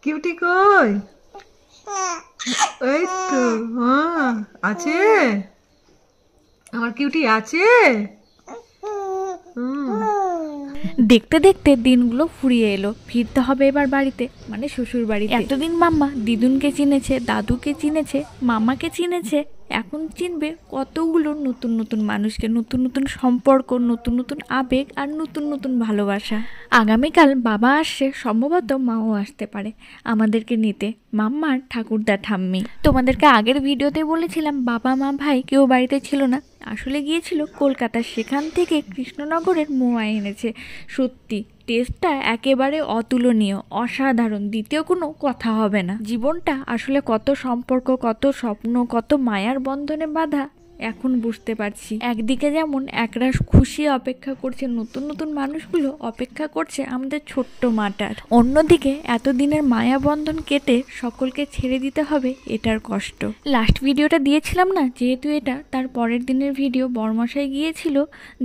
Cutie কই? এই তো আছে, আমার কিউটি আছে। দেখতে দেখতে দিনগুলো ফুরিয়ে এলো। ফিরতে হবে এবার বাড়িতে, মানে শ্বশুর বাড়িতে। এতদিন মাম্মা দিদুনকে চিনেছে, দাদুকে চিনেছে, মামাকে চিনেছে, এখন চিনবে কতগুলো নতুন নতুন মানুষকে, নতুন নতুন সম্পর্ক, নতুন নতুন আবেগ আর নতুন নতুন ভালোবাসা। আগামীকাল বাবা আসছে, সম্ভবত মাও আসতে পারে আমাদেরকে নিতে, মাম্মার ঠাকুরদা ঠাম্মি। তোমাদেরকে আগের ভিডিওতে বলেছিলাম বাবা মা ভাই কেউ বাড়িতে ছিল না, আসলে গিয়েছিল কলকাতা, সেখান থেকে কৃষ্ণনগরের মোয়া এনেছে। সত্যি টেস্টটা একেবারে অতুলনীয়, অসাধারণ, দ্বিতীয় কোনো কথা হবে না। জীবনটা আসলে কত সম্পর্ক, কত স্বপ্ন, কত মায়ার বন্ধনে বাঁধা এখন বুঝতে পারছি। একদিকে যেমন একরাশ খুশি অপেক্ষা করছে, নতুন নতুন মানুষগুলো অপেক্ষা করছে আমাদের ছোট্ট মাটার, অন্যদিকে এতদিনের মায়া বন্ধন কেটে সকলকে ছেড়ে দিতে হবে, এটার কষ্ট। লাস্ট ভিডিওটা দিয়েছিলাম না, যেহেতু এটা তার পরের দিনের ভিডিও, বরমশাই গিয়েছিল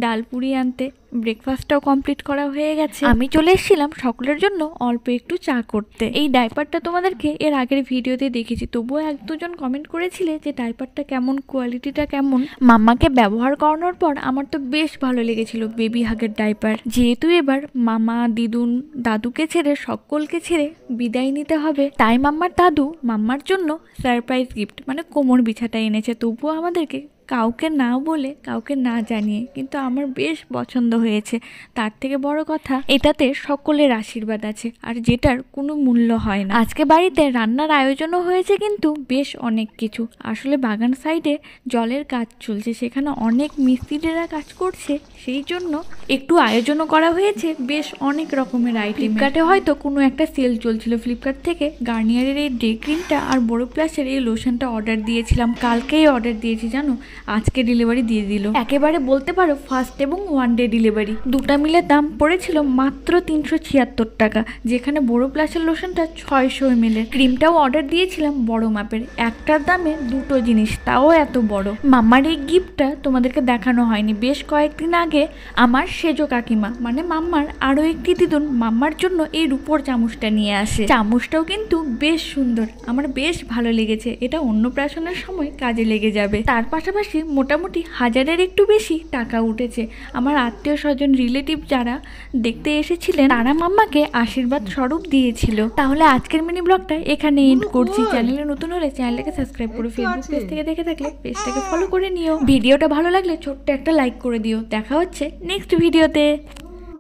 ডালপুরি আনতে, ব্রেকফাস্টটাও কমপ্লিট করা হয়ে গেছে, আমি চলে এসেছিলাম সকলের জন্য অল্প একটু চা করতে। এই ডাইপারটা তোমাদেরকে এর আগের ভিডিওতে দেখেছি, তবুও এক দুজন কমেন্ট করেছিলে যে ডাইপারটা কেমন, কোয়ালিটিটা কেমন। মাম্মাকে ব্যবহার করানোর পর আমার তো বেশ ভালো লেগেছিল বেবি হাগের ডাইপার। যেহেতু এবার মামা, দিদুন, দাদুকে ছেড়ে সকলকে ছেড়ে বিদায় নিতে হবে, তাই মাম্মার দাদু মাম্মার জন্য সারপ্রাইজ গিফট মানে কোমর বিছাটা এনেছে, তবুও আমাদেরকে কাউকে না বলে, কাউকে না জানিয়ে, কিন্তু আমার বেশ পছন্দ হয়েছে। তার থেকে বড় কথা, এটাতে সকলের আশীর্বাদ আছে, আর যেটার কোনো মূল্য হয় না। আজকে বাড়িতে রান্নার আয়োজনও হয়েছে, কিন্তু বেশ অনেক কিছু। আসলে বাগান সাইডে জলের কাজ চলছে, সেখানে অনেক মিস্ত্রিরা কাজ করছে, সেই জন্য একটু আয়োজনও করা হয়েছে বেশ অনেক রকমের আইটেম। ফ্লিপকার্টে হয়তো কোনো একটা সেল চলছিল, ফ্লিপকার্ট থেকে গার্নিয়ারের এই ডে ক্রিমটা আর বোরোপ্লাসের এই লোশনটা অর্ডার দিয়েছিলাম, কালকেই অর্ডার দিয়েছি জানো, আজকে ডেলিভারি দিয়ে দিল। একেবারে বলতে পারো ফার্স্ট এবং ওয়ান ডে ডেলিভারি। দুটা মিলে দাম পড়েছিল মাত্র 376 টাকা, যেখানে বোরোপ্লাসের লোশনটা 600 ml। ক্রিমটাও অর্ডার দিয়েছিলাম বড় মাপের, একটার দামে দুটো জিনিস, তাও এত বড়। মাম্মার এই গিফটটা তোমাদেরকে দেখানো হয়নি, বেশ কয়েকদিন আগে আমার সেজো কাকিমা মানে মাম্মার আরও একটি দিদুন মাম্মার জন্য এই রূপোর চামচটা নিয়ে আসে। চামচটাও কিন্তু বেশ সুন্দর, আমার বেশ ভালো লেগেছে, এটা অন্নপ্রাশনের সময় কাজে লেগে যাবে। তার পাশাপাশি মোটামুটি 1000-এর একটু বেশি টাকা উঠেছে। আমার আত্মীয় স্বজন, রিলেটিভ যারা দেখতে এসেছিলেন, তারা মাম্মাকে আশীর্বাদ স্বরূপ দিয়েছিল। তাহলে আজকের মিনি ব্লগটা এখানে এন্ড করছি। চ্যানেলে নতুন হলে চ্যানেলটাকে সাবস্ক্রাইব করো, ফেসবুক পেজ থেকে দেখে থাকলে পেজটাকে ফলো করে নিও, ভিডিওটা ভালো লাগলে ছোট্ট একটা লাইক করে দিও। দেখা হচ্ছে নেক্সট ভিডিওতে।